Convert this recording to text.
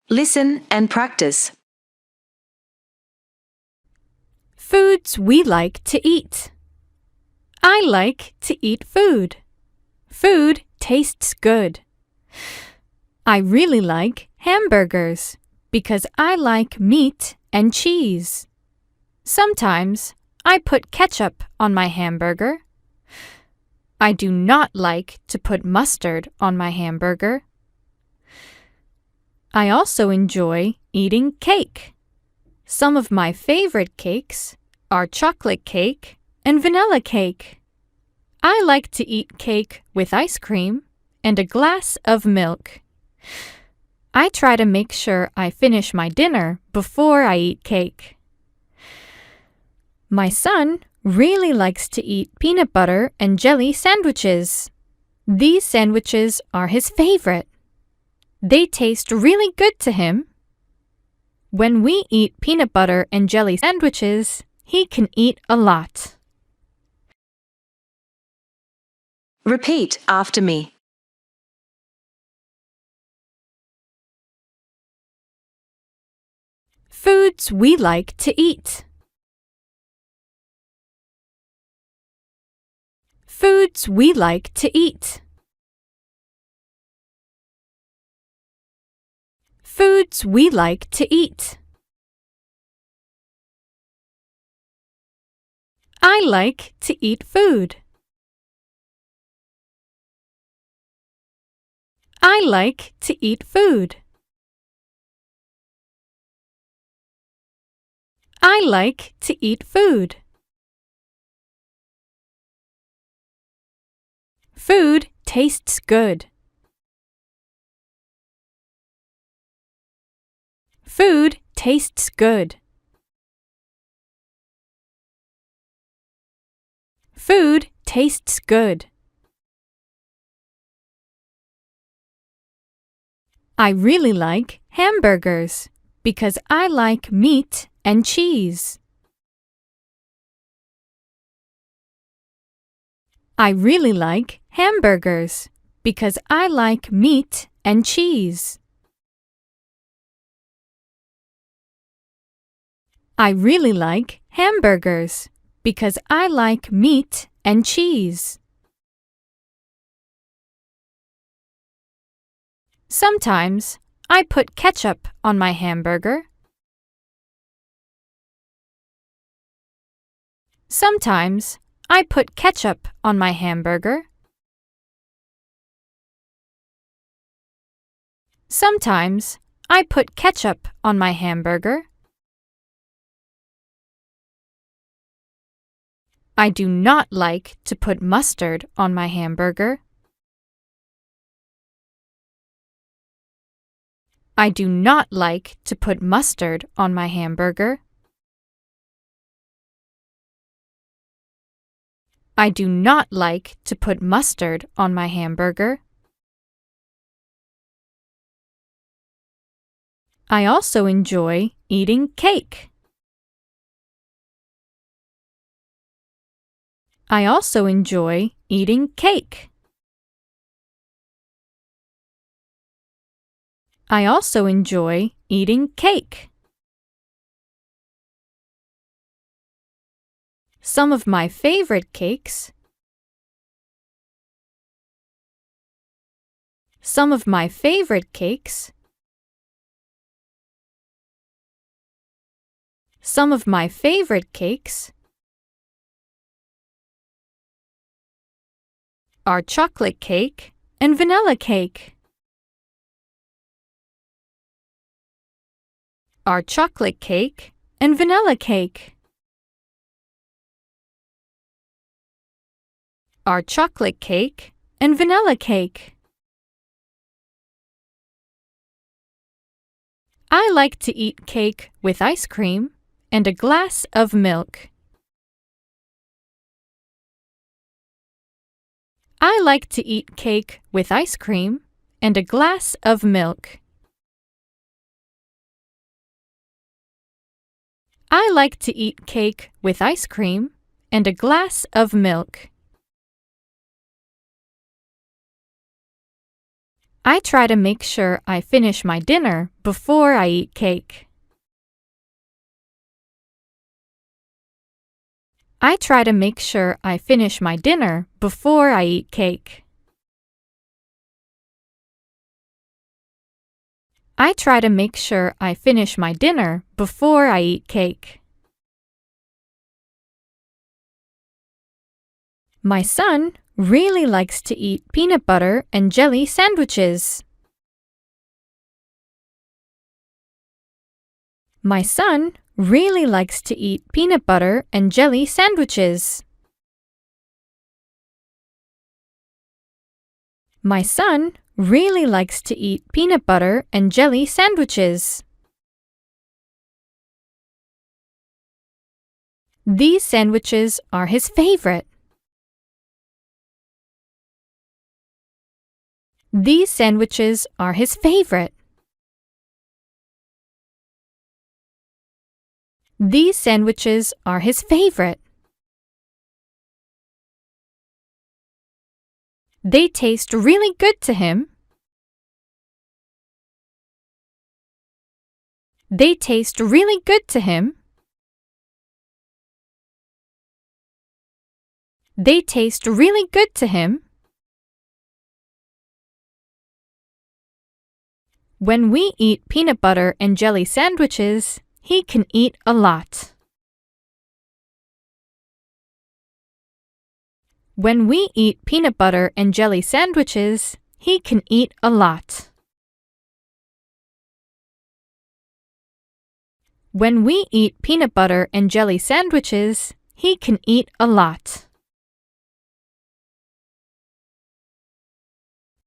Listen and practice. Foods we like to eat. I like to eat food. Food tastes good. I really like hamburgers because I like meat and cheese. Sometimes I put ketchup on my hamburger. I do not like to put mustard on my hamburger. I also enjoy eating cake. Some of my favorite cakes are chocolate cake and vanilla cake. I like to eat cake with ice cream and a glass of milk. I try to make sure I finish my dinner before I eat cake. My son really likes to eat peanut butter and jelly sandwiches. These sandwiches are his favorite. They taste really good to him. When we eat peanut butter and jelly sandwiches, he can eat a lot. Repeat after me. Foods we like to eat. Foods we like to eat. Foods we like to eat. I like to eat food. I like to eat food. I like to eat food. Food tastes good. Food tastes good. Food tastes good. I really like hamburgers because I like meat and cheese. I really like hamburgers because I like meat and cheese. I really like hamburgers because I like meat and cheese. Sometimes I put ketchup on my hamburger. Sometimes I put ketchup on my hamburger. Sometimes I put ketchup on my hamburger. I do not like to put mustard on my hamburger. I do not like to put mustard on my hamburger. I do not like to put mustard on my hamburger. I also enjoy eating cake. I also enjoy eating cake. I also enjoy eating cake. Some of my favorite cakes. Some of my favorite cakes. Some of my favorite cakes are chocolate cake and vanilla cake. Are chocolate cake and vanilla cake. Are chocolate cake and vanilla cake. I like to eat cake with ice cream and a glass of milk. I like to eat cake with ice cream and a glass of milk. I like to eat cake with ice cream and a glass of milk. I try to make sure I finish my dinner before I eat cake. I try to make sure I finish my dinner before I eat cake. I try to make sure I finish my dinner before I eat cake. My son really likes to eat peanut butter and jelly sandwiches. My son really likes to eat peanut butter and jelly sandwiches. My son really likes to eat peanut butter and jelly sandwiches. These sandwiches are his favorite. These sandwiches are his favorite. These sandwiches are his favorite. They taste really good to him. They taste really good to him. They taste really good to him. When we eat peanut butter and jelly sandwiches, he can eat a lot. When we eat peanut butter and jelly sandwiches, he can eat a lot. When we eat peanut butter and jelly sandwiches, he can eat a lot.